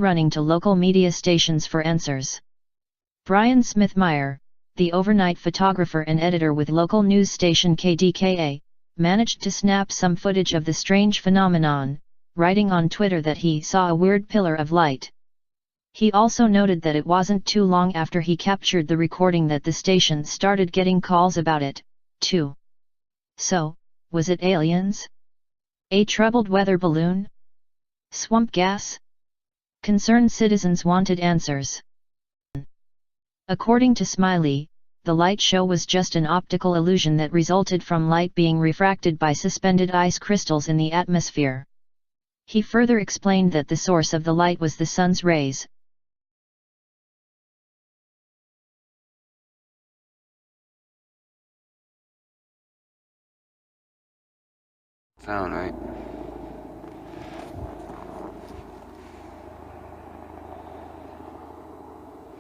running to local media stations for answers. Brian Smith-Meyer, the overnight photographer and editor with local news station KDKA, managed to snap some footage of the strange phenomenon, writing on Twitter that he saw a weird pillar of light. He also noted that it wasn't too long after he captured the recording that the station started getting calls about it, too. So, was it aliens? A troubled weather balloon? Swamp gas? Concerned citizens wanted answers. According to Smiley, the light show was just an optical illusion that resulted from light being refracted by suspended ice crystals in the atmosphere. He further explained that the source of the light was the sun's rays. Sound right.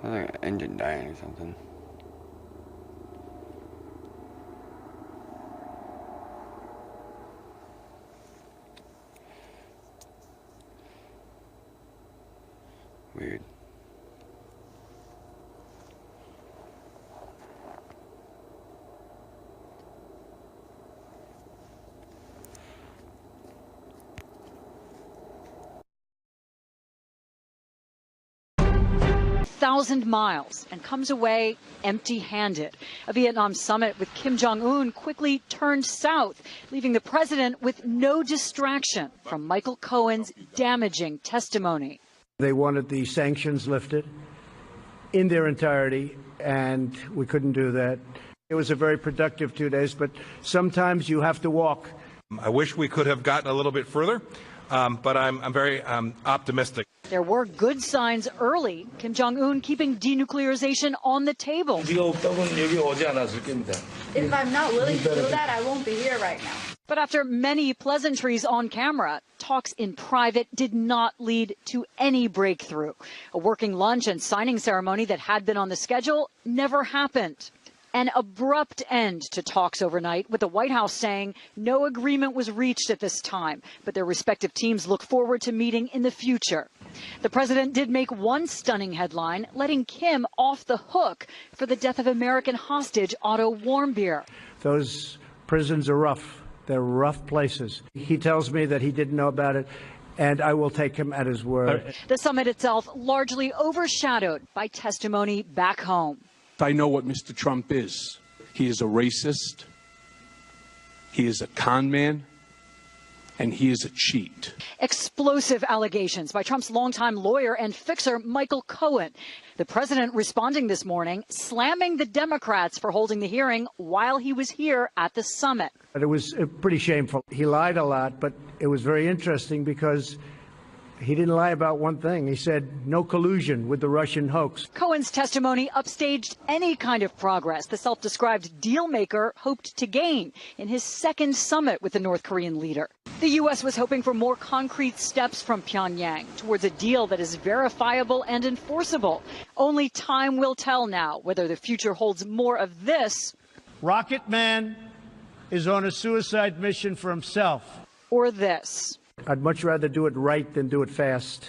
Sounds like an engine dying or something. Weird. Thousand miles and comes away empty-handed. A Vietnam summit with Kim Jong-un quickly turned south, leaving the president with no distraction from Michael Cohen's damaging testimony. They wanted the sanctions lifted in their entirety, and we couldn't do that. It was a very productive 2 days, but sometimes you have to walk. I wish we could have gotten a little bit further, but I'm very optimistic. There were good signs early. Kim Jong-un keeping denuclearization on the table. If I'm not willing to do that, I won't be here right now. But after many pleasantries on camera, talks in private did not lead to any breakthrough. A working lunch and signing ceremony that had been on the schedule never happened. An abrupt end to talks overnight, with the White House saying no agreement was reached at this time, but their respective teams look forward to meeting in the future. The president did make one stunning headline, letting Kim off the hook for the death of American hostage Otto Warmbier. Those prisons are rough. They're rough places. He tells me that he didn't know about it, and I will take him at his word. The summit itself largely overshadowed by testimony back home. I know what Mr. Trump is. He is a racist, he is a con man, and he is a cheat. Explosive allegations by Trump's longtime lawyer and fixer Michael Cohen. The president responding this morning, slamming the Democrats for holding the hearing while he was here at the summit. But it was pretty shameful. He lied a lot, but it was very interesting because he didn't lie about one thing. He said no collusion with the Russian hoax. Cohen's testimony upstaged any kind of progress the self-described deal maker hoped to gain in his second summit with the North Korean leader. The U.S. was hoping for more concrete steps from Pyongyang towards a deal that is verifiable and enforceable. Only time will tell now whether the future holds more of this. Rocket Man is on a suicide mission for himself. Or this. I'd much rather do it right than do it fast.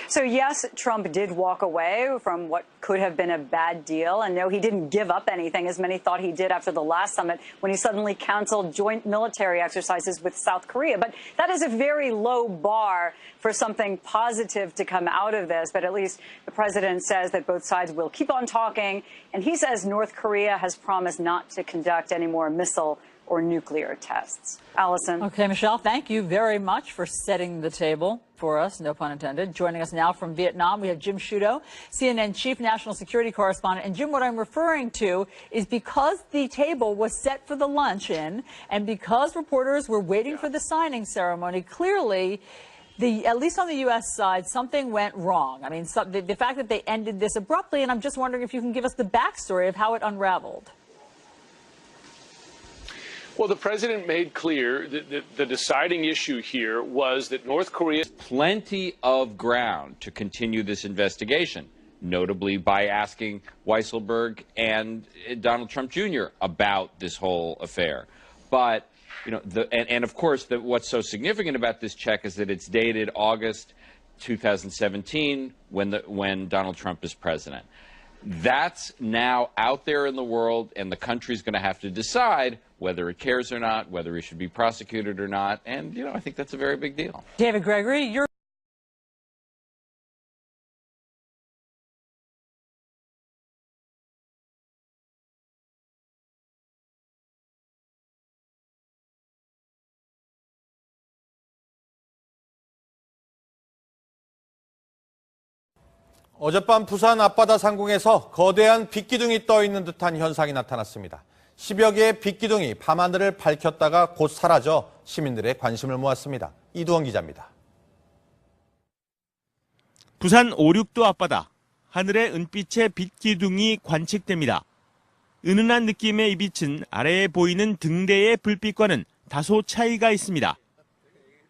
So, yes, Trump did walk away from what could have been a bad deal. And no, he didn't give up anything, as many thought he did after the last summit when he suddenly canceled joint military exercises with South Korea. But that is a very low bar for something positive to come out of this. But at least the president says that both sides will keep on talking. And he says North Korea has promised not to conduct any more missile or nuclear tests. Allison. Okay, Michelle, thank you very much for setting the table for us, no pun intended. Joining us now from Vietnam, we have Jim Sciutto, CNN Chief National Security Correspondent. And Jim, what I'm referring to is because the table was set for the luncheon and because reporters were waiting for the signing ceremony, clearly, at least on the U.S. side, something went wrong. I mean, the fact that they ended this abruptly, and I'm just wondering if you can give us the backstory of how it unraveled. Well, the president made clear that the deciding issue here was that North Korea has plenty of ground to continue this investigation, notably by asking Weisselberg and Donald Trump Jr. about this whole affair. But and of course, what's so significant about this check is that it's dated August 2017, when Donald Trump is president. That's now out there in the world, and the country's going to have to decide whether it cares or not, whether he should be prosecuted or not. And, I think that's a very big deal. David Gregory, you're 어젯밤 부산 앞바다 상공에서 거대한 빛기둥이 떠 있는 듯한 현상이 나타났습니다. 10여 개의 빛기둥이 밤하늘을 밝혔다가 곧 사라져 시민들의 관심을 모았습니다. 이두원 기자입니다. 부산 5-6도 앞바다, 하늘에 은빛의 빛기둥이 관측됩니다. 은은한 느낌의 이 빛은 아래에 보이는 등대의 불빛과는 다소 차이가 있습니다.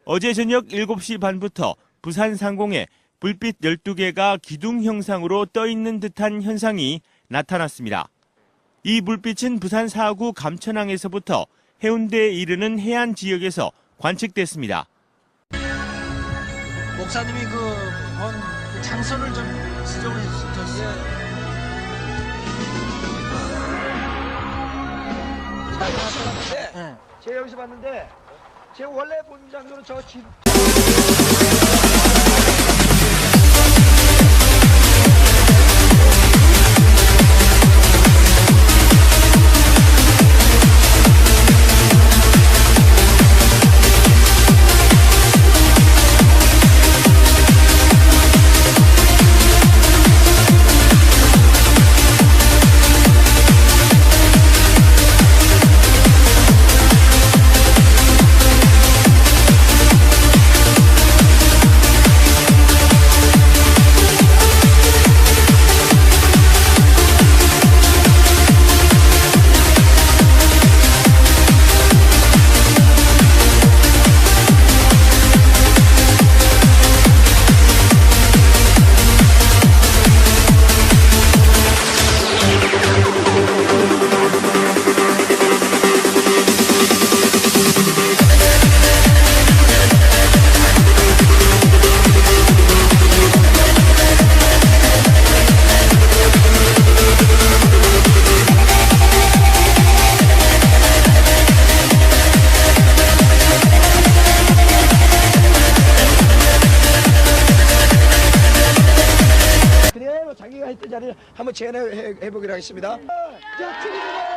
어제 저녁 7시 반부터 부산 상공에 불빛 12개가 기둥 형상으로 떠 있는 듯한 현상이 나타났습니다. 이 불빛은 부산 4구 감천항에서부터 해운대에 이르는 해안 지역에서 관측됐습니다. 목사님이 본 장소를 좀 지정해 주셨어요. 제가 여기서 봤는데 제가 원래 본 장소는 저 집. 자기가 했던 자리를 한번 재현해 보기로 하겠습니다. 자,